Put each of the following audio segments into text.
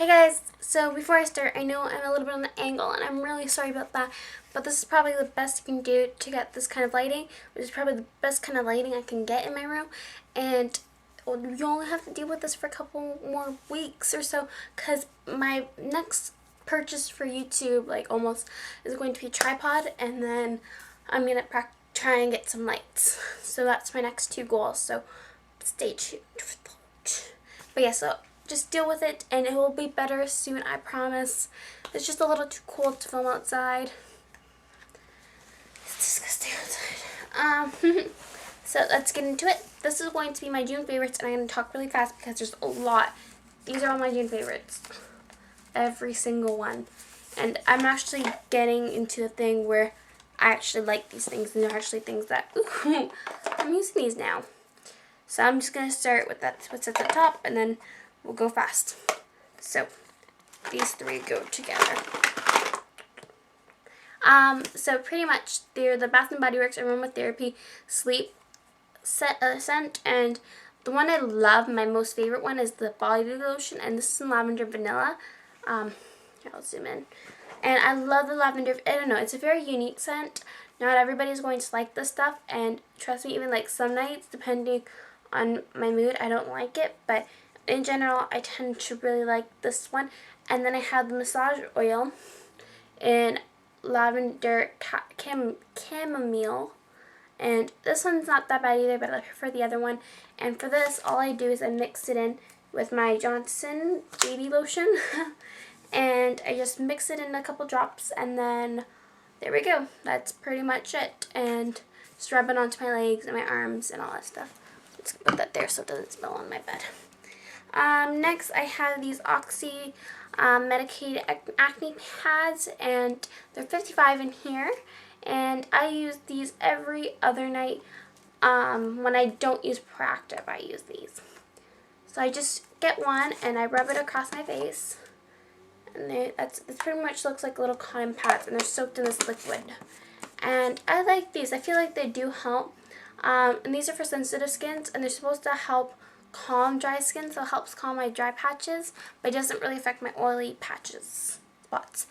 Hey guys, so before I start, I know I'm a little bit on the angle and I'm really sorry about that, but this is probably the best you can do to get this kind of lighting, which is probably the best kind of lighting I can get in my room, and you only have to deal with this for a couple more weeks or so, because my next purchase for YouTube, like almost, is going to be a tripod, and then I'm going to try and get some lights. So that's my next two goals, so stay tuned for that. But yeah, so just deal with it and it will be better soon, I promise. It's just a little too cold to film outside. It's disgusting outside. So let's get into it. This is going to be my June favorites, and I'm going to talk really fast because there's a lot. These are all my June favorites. Every single one. And I'm actually getting into a thing where I actually like these things, and they're actually things that, ooh, I'm using these now. So I'm just going to start with what's at the top, and then we'll go fast. So these three go together. So pretty much they're the Bath & Body Works Aromatherapy Sleep Scent, and the one I love, my most favorite one, is the body lotion, and this is in lavender vanilla. Here, I'll zoom in. And I love the lavender. I don't know, it's a very unique scent. Not everybody's going to like this stuff, and trust me, even like some nights, depending on my mood, I don't like it, but in general, I tend to really like this one. And then I have the massage oil in lavender chamomile, and this one's not that bad either, but I prefer the other one. And for this, all I do is I mix it in with my Johnson baby lotion, and I just mix it in a couple drops, and then there we go. That's pretty much it. And just rub it onto my legs and my arms and all that stuff. Let's put that there so it doesn't spill on my bed. Next, I have these Oxy medicated acne pads, and they're 55 in here, and I use these every other night. When I don't use Proactive, I use these. So I just get one and I rub it across my face, and it pretty much looks like little cotton pads, and they're soaked in this liquid. And I like these. I feel like they do help. And these are for sensitive skins, and they're supposed to help calm dry skin, so it helps calm my dry patches, but it doesn't really affect my oily patches, spots.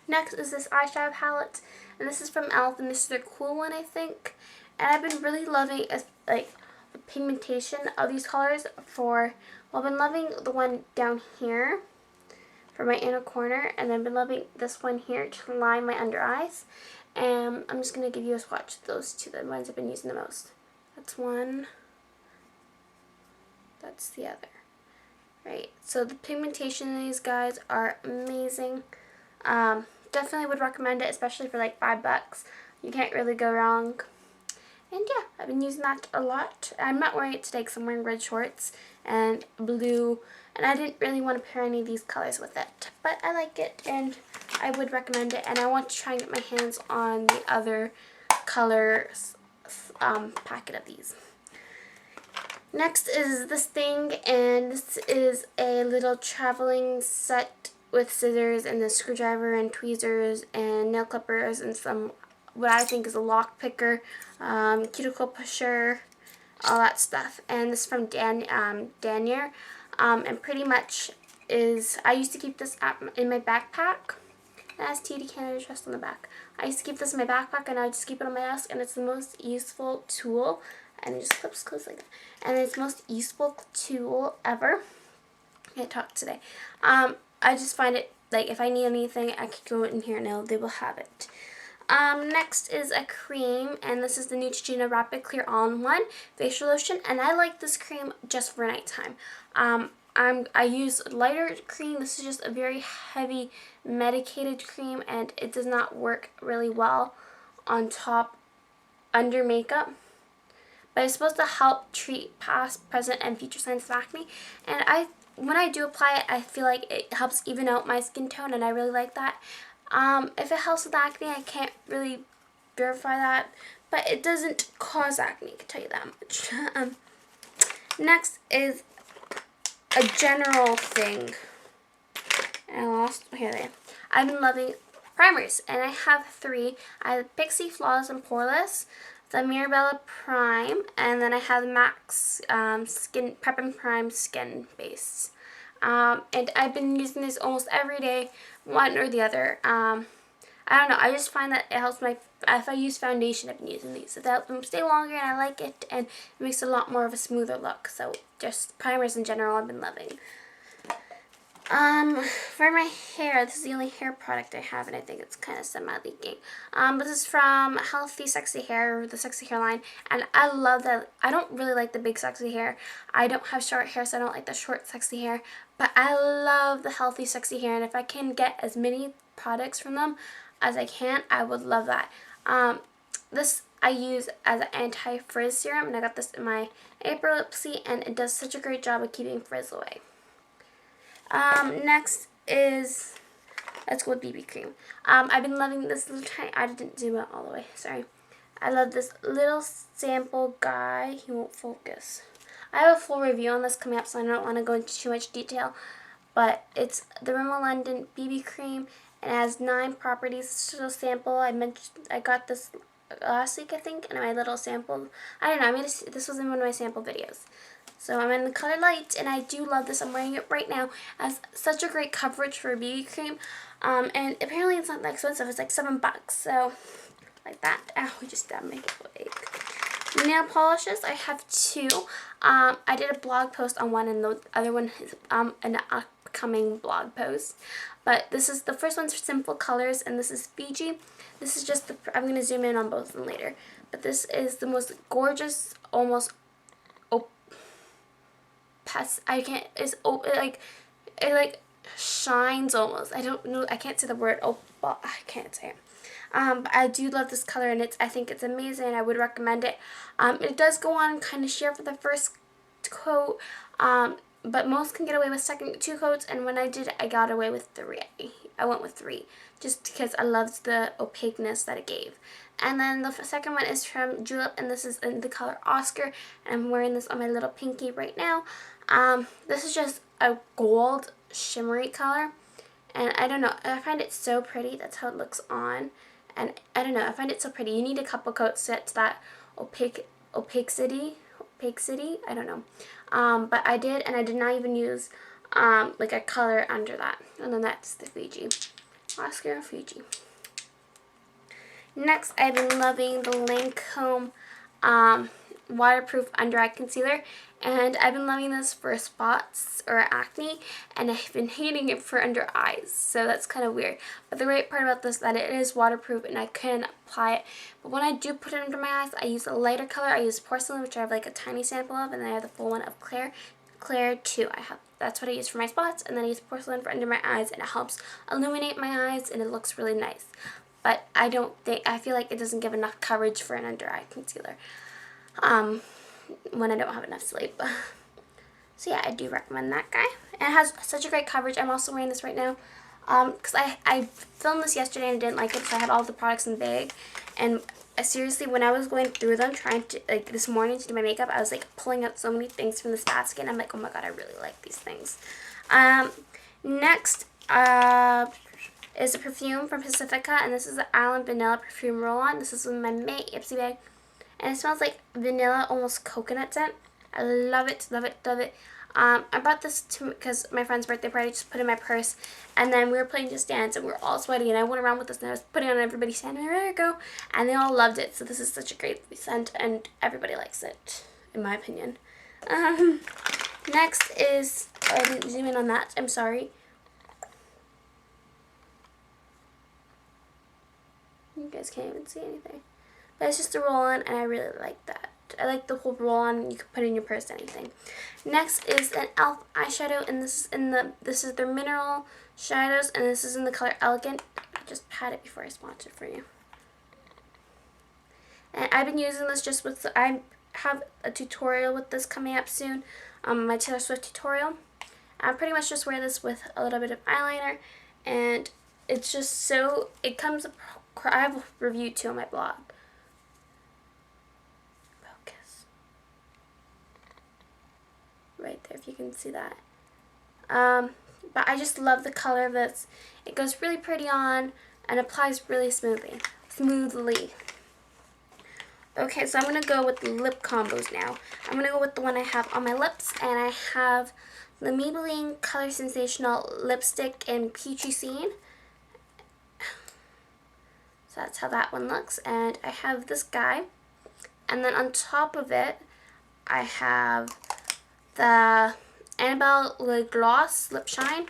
Next is this eyeshadow palette, and this is from e.l.f., and this is their cool one, I think. And I've been really loving like the pigmentation of these colors I've been loving the one down here for my inner corner, and I've been loving this one here to line my under eyes. And I'm just going to give you a swatch of those two, the ones I've been using the most. That's one. That's the other. Right, so the pigmentation in these guys are amazing. Definitely would recommend it, especially for like $5. You can't really go wrong. And yeah, I've been using that a lot. I'm not wearing it today because I'm wearing red shorts and blue, and I didn't really want to pair any of these colors with it. But I like it, and I would recommend it, and I want to try and get my hands on the other colors packet of these. Next is this thing, and this is a little traveling set with scissors and a screwdriver and tweezers and nail clippers and some, what I think is a lock picker, cuticle pusher, all that stuff. And this is from Danier, and pretty much I used to keep this in my backpack. It has TD Canada Trust on the back. I used to keep this in my backpack, and I just keep it on my desk, and it's the most useful tool. And it just clips close like that. And it's the most useful tool ever. I can't talk today. I just find it, like, if I need anything, I could go in here and they will have it. Next is a cream, and this is the Neutrogena Rapid Clear All-in-One Facial Lotion, and I like this cream just for nighttime. I use lighter cream. This is just a very heavy medicated cream, and it does not work really well on top under makeup. But it's supposed to help treat past, present, and future signs of acne. And when I do apply it, I feel like it helps even out my skin tone, and I really like that. If it helps with acne, I can't really verify that, but it doesn't cause acne, I can tell you that much. Next is a general thing. And I lost, here they are. I've been loving primers, and I have three. I have Pixie Flawless and Poreless, the Mirabella Prime, and then I have the Max Skin Prep and Prime Skin Base. And I've been using this almost every day, one or the other. I don't know, I just find that it helps if I use foundation, I've been using these. So that helps them stay longer, and I like it, and it makes it a lot more of a smoother look. So just primers in general I've been loving. For my hair, this is the only hair product I have, and I think it's kind of semi-leaking. This is from Healthy Sexy Hair, the Sexy Hair line, and I love that. I don't really like the big sexy hair. I don't have short hair, so I don't like the short sexy hair, but I love the Healthy Sexy Hair, and if I can get as many products from them as I can, I would love that. This I use as an anti-frizz serum, and I got this in my April Lipsy, and it does such a great job of keeping frizz away. Next is, let's go with BB cream. I've been loving this little tiny, I didn't zoom out all the way, sorry. I love this little sample guy. He won't focus. I have a full review on this coming up, so I don't want to go into too much detail, but it's the Rimmel London BB cream, and it has 9 properties. It's just a sample. I got this last week, I think, and my little sample, I don't know, this was in one of my sample videos. So I'm in the color Light, and I do love this. I'm wearing it right now. It has such a great coverage for a BB cream, and apparently it's not that expensive. It's like $7, so like that. Ow, we just stabbed my leg. Nail polishes, I have 2. I did a blog post on one, and the other one is an upcoming blog post. But this is, the first one's for Simple Colors, and this is Fiji. This is just I'm going to zoom in on both of them later. But this is the most gorgeous, almost it like shines almost. I don't know, I can't say the word, I can't say it. But I do love this color, and I think it's amazing. I would recommend it. It does go on kind of sheer for the first coat, but most can get away with 2 coats, and when I did, I got away with 3. I went with 3, just because I loved the opaqueness that it gave. And then the second one is from Julep, and this is in the color Oscar, and I'm wearing this on my little pinky right now. This is just a gold shimmery color, and I don't know, I find it so pretty. That's how it looks on, and I don't know, I find it so pretty. You need a couple coats to get to that opacity, I don't know. But I did, and I did not even use like a color under that. And then that's the Fiji, Oscar and Fiji. Next, I've been loving the Lancome waterproof under eye concealer, and I've been loving this for spots or acne, and I've been hating it for under eyes, so that's kind of weird. But the great part about this is that it is waterproof, and I can apply it. But when I do put it under my eyes, I use a lighter color. I use Porcelain, which I have like a tiny sample of, and then I have the full one of Claire 2. That's what I use for my spots, and then I use Porcelain for under my eyes, and it helps illuminate my eyes, and it looks really nice. But I feel like it doesn't give enough coverage for an under eye concealer when I don't have enough sleep. So yeah, I do recommend that guy. And it has such a great coverage. I'm also wearing this right now because I filmed this yesterday and I didn't like it, so I had all the products in the bag. And seriously, when I was going through them, trying to, like this morning to do my makeup, I was like pulling out so many things from this basket, and I'm like, oh my god, I really like these things. Next is a perfume from Pacifica, and this is the Island Vanilla Perfume Roll-On. This is in my May Ipsy bag, and it smells like vanilla, almost coconut scent. I love it, love it, love it. I brought this because my friend's birthday party, just put it in my purse, and then we were playing Just Dance, and we were all sweaty, and I went around with this, and I was putting it on everybody's hand, and there you go, and they all loved it. So this is such a great scent, and everybody likes it, in my opinion. Next is, I didn't zoom in on that, I'm sorry. You guys can't even see anything. But it's just a roll-on, and I really like that. I like the whole roll-on. You can put it in your purse, anything. Next is an e.l.f. eyeshadow, and this is their mineral shadows, and this is in the color Elegant. I just pat it before I swatch it for you. And I've been using this just with, I have a tutorial with this coming up soon, my Taylor Swift tutorial. I pretty much just wear this with a little bit of eyeliner, and it's just so, it comes, I have a review too on my blog. Focus. Right there, if you can see that. But I just love the color of this. It goes really pretty on and applies really smoothly. Okay, so I'm going to go with the lip combos now. I'm going to go with the one I have on my lips, and I have the Maybelline Color Sensational Lipstick in Peachy Scene. So that's how that one looks. And I have this guy. And then on top of it, I have the Annabelle Le Gloss Lip Shine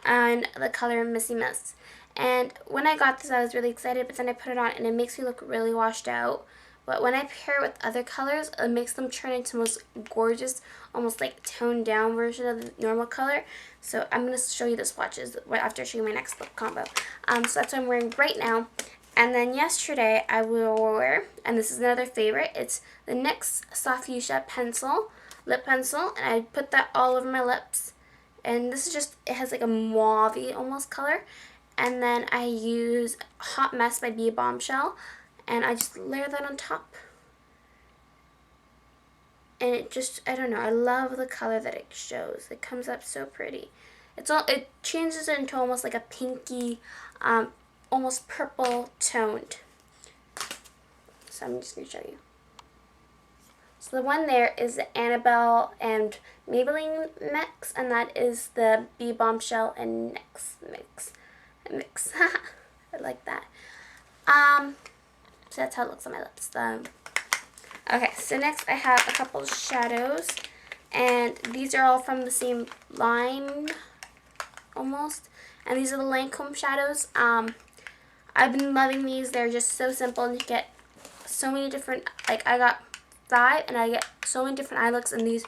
and the color Missy Mist. And when I got this, I was really excited, but then I put it on and it makes me look really washed out. But when I pair it with other colors, it makes them turn into the most gorgeous, almost like toned down version of the normal color. So I'm going to show you the swatches right after I show you my next lip combo. So that's what I'm wearing right now. And then yesterday I wore, and this is another favorite, it's the NYX Soft Fuchsia pencil, lip pencil, and I put that all over my lips. And this is just, it has like a mauve-y almost color. And then I use Hot Mess by Be Bombshell, and I just layer that on top. And it just, I don't know, I love the color that it shows. It comes up so pretty. It changes into almost like a pinky, almost purple toned. So I'm just going to show you. So the one there is the Annabelle and Maybelline mix, and that is the Be Bombshell and NYX mix. I like that. So that's how it looks on my lips. Okay, so next I have a couple of shadows, and these are all from the same line, almost. And these are the Lancome shadows. I've been loving these. They're just so simple, and you get so many different, like I got 5, and I get so many different eye looks, and these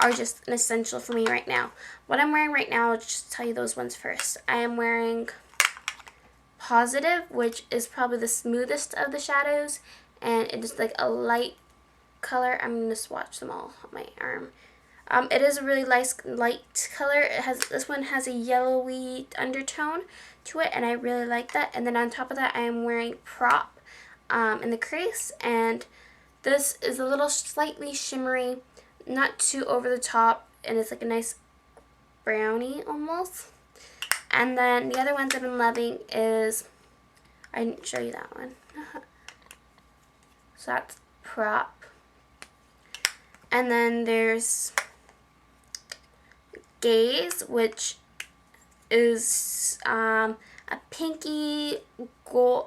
are just an essential for me right now. What I'm wearing right now, I'll just tell you those ones first. I am wearing Positive, which is probably the smoothest of the shadows, and it is like a light color. I'm going to swatch them all on my arm. It is a really light color. This one has a yellowy undertone to it, and I really like that. And then on top of that, I am wearing Prop in the crease, and this is a little slightly shimmery, not too over the top, and it's like a nice brownie almost. And then the other ones I've been loving is, I didn't show you that one. So that's Prop. And then there's Gaze, which is a pinky gold,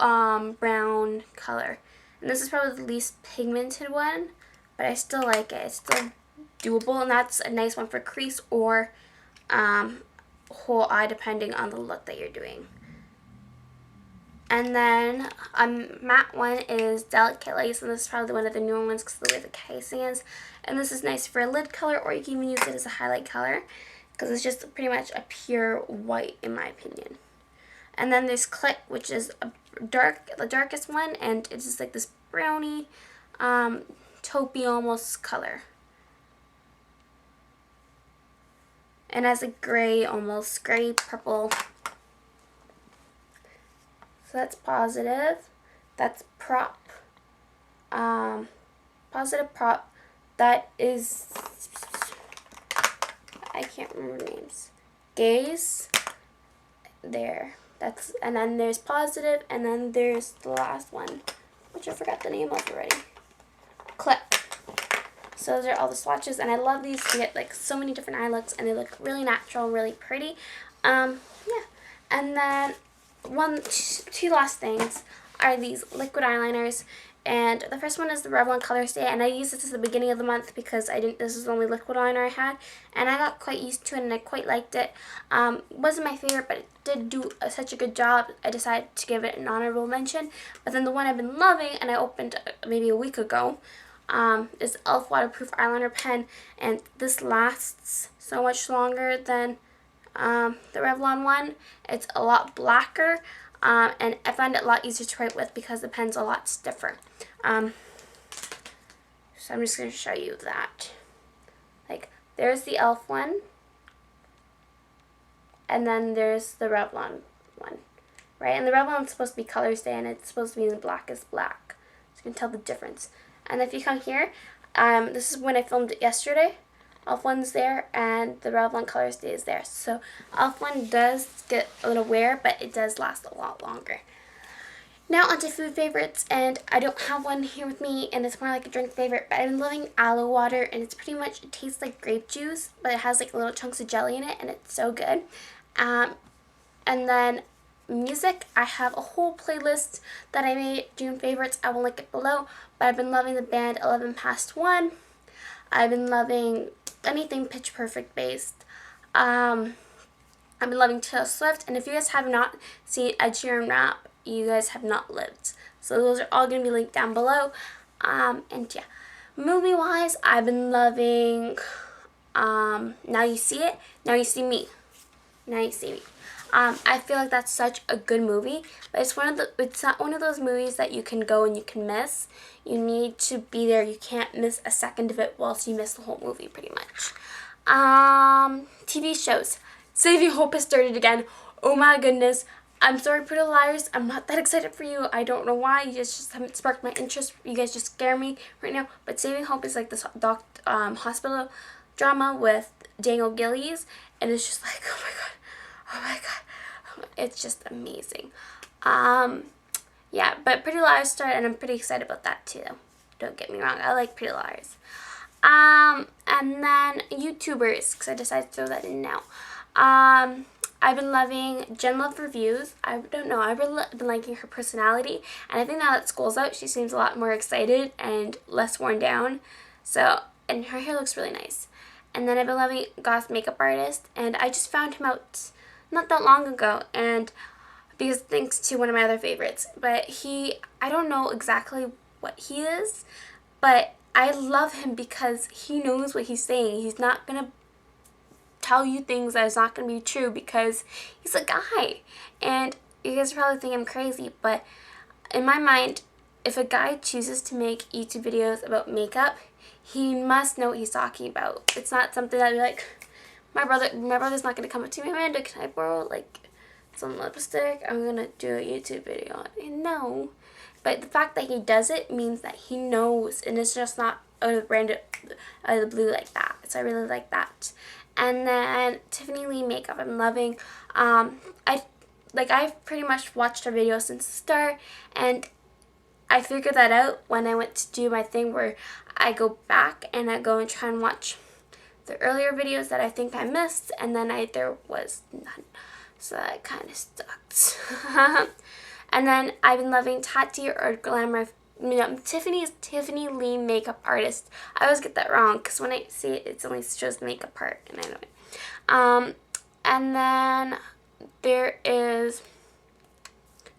brown color. And this is probably the least pigmented one, but I still like it. It's still doable, and that's a nice one for crease or whole eye, depending on the look that you're doing. And then matte one is Delicate Lace, and this is probably one of the newer ones because of the way the casing is. And this is nice for a lid color, or you can even use it as a highlight color because it's just pretty much a pure white in my opinion. And then there's Click, which is the darkest one, and it's just like this brownie, taupey almost color. And has a gray, almost gray purple. So that's Positive. That's Prop. Positive, Prop. That is, I can't remember names. Gaze. There. And then there's Positive, and then there's the last one, which I forgot the name of already. Click. So those are all the swatches, and I love these. You get like so many different eye looks, and they look really natural, really pretty. Yeah. And then two last things are these liquid eyeliners, and the first one is the Revlon Color Stay, and I used this at the beginning of the month because this is the only liquid eyeliner I had, and I got quite used to it, and I quite liked it. It wasn't my favorite, but it did do such a good job. I decided to give it an honorable mention. But then the one I've been loving, and I opened maybe a week ago, is e.l.f. Waterproof Eyeliner Pen, and this lasts so much longer than the Revlon one. It's a lot blacker, and I find it a lot easier to write with because the pen's a lot stiffer. So I'm just going to show you that. Like, there's the e.l.f. one, and then there's the Revlon one, right? And the Revlon is supposed to be Color Stay, and it's supposed to be in the blackest black, so you can tell the difference. And if you come here, this is when I filmed it yesterday. e.l.f. one's there, and the Revlon Color Stay is there. So e.l.f. one does get a little wear, but it does last a lot longer. Now onto food favorites, and I don't have one here with me, and it's more like a drink favorite, but I've been loving aloe water, and it's pretty much, it tastes like grape juice, but it has like little chunks of jelly in it, and it's so good. And then music, I have a whole playlist that I made, June favorites, I will link it below, but I've been loving the band 11 Past 1. I've been loving anything Pitch Perfect based. I've been loving Taylor Swift, and if you guys have not seen Ed Sheeran rap, you guys have not lived. So those are all going to be linked down below. And yeah, movie-wise, I've been loving Now You See It, Now You See Me. Now You See Me. I feel like that's such a good movie, but it's not one of those movies that you can go and you can miss. You need to be there. You can't miss a second of it, whilst you miss the whole movie pretty much. TV shows. Saving Hope has started again. Oh my goodness. I'm sorry, Pretty Liars. I'm not that excited for you. I don't know why. You guys just haven't sparked my interest. You guys just scare me right now. But Saving Hope is like this hospital drama with Daniel Gillies, and it's just like, oh my god, oh my god, it's just amazing. Yeah, but Pretty Liars started, and I'm pretty excited about that too. Don't get me wrong. I like Pretty Liars. And then YouTubers, because I decided to throw that in now. I've been loving Jen Love Reviews. I don't know, I've been liking her personality, and I think now that school's out, she seems a lot more excited and less worn down. So, and her hair looks really nice. And then I've been loving Goth Makeup Artist, and I just found him out not that long ago, and because thanks to one of my other favorites. But I don't know exactly what he is, but I love him because he knows what he's saying. He's not gonna tell you things that is not going to be true, because he's a guy. And you guys probably think I'm crazy, but in my mind, if a guy chooses to make YouTube videos about makeup, he must know what he's talking about. It's not something that like, my brother's not going to come up to me, Amanda, can I borrow like some lipstick? I'm going to do a YouTube video. No. But the fact that he does it means that he knows, and it's just not out of the blue like that. So I really like that. And then Tiffany Lee makeup, I'm loving. I've pretty much watched her videos since the start, and I figured that out when I went to do my thing where I go back and I go and try and watch the earlier videos that I think I missed, and then there was none. So that kind of sucked. And then I've been loving Tati or Glamour. Tiffany Lee makeup artist. I always get that wrong because when I see it, it only shows the makeup part, and I know it. And then there is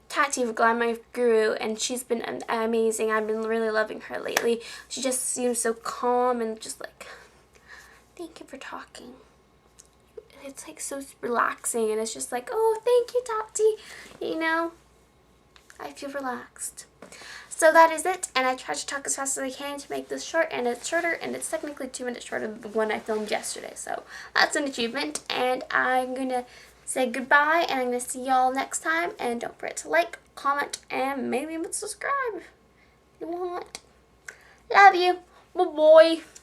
Tati of Glamour Guru, and she's been amazing. I've been really loving her lately. She just seems so calm and just like, thank you for talking. It's like so relaxing, and it's just like, oh, thank you, Tati. You know, I feel relaxed. So that is it, and I tried to talk as fast as I can to make this short, and it's shorter, and it's technically 2 minutes shorter than the one I filmed yesterday, so that's an achievement, and I'm going to say goodbye, and I'm going to see y'all next time, and don't forget to like, comment, and maybe even subscribe if you want. Love you. Bye-bye.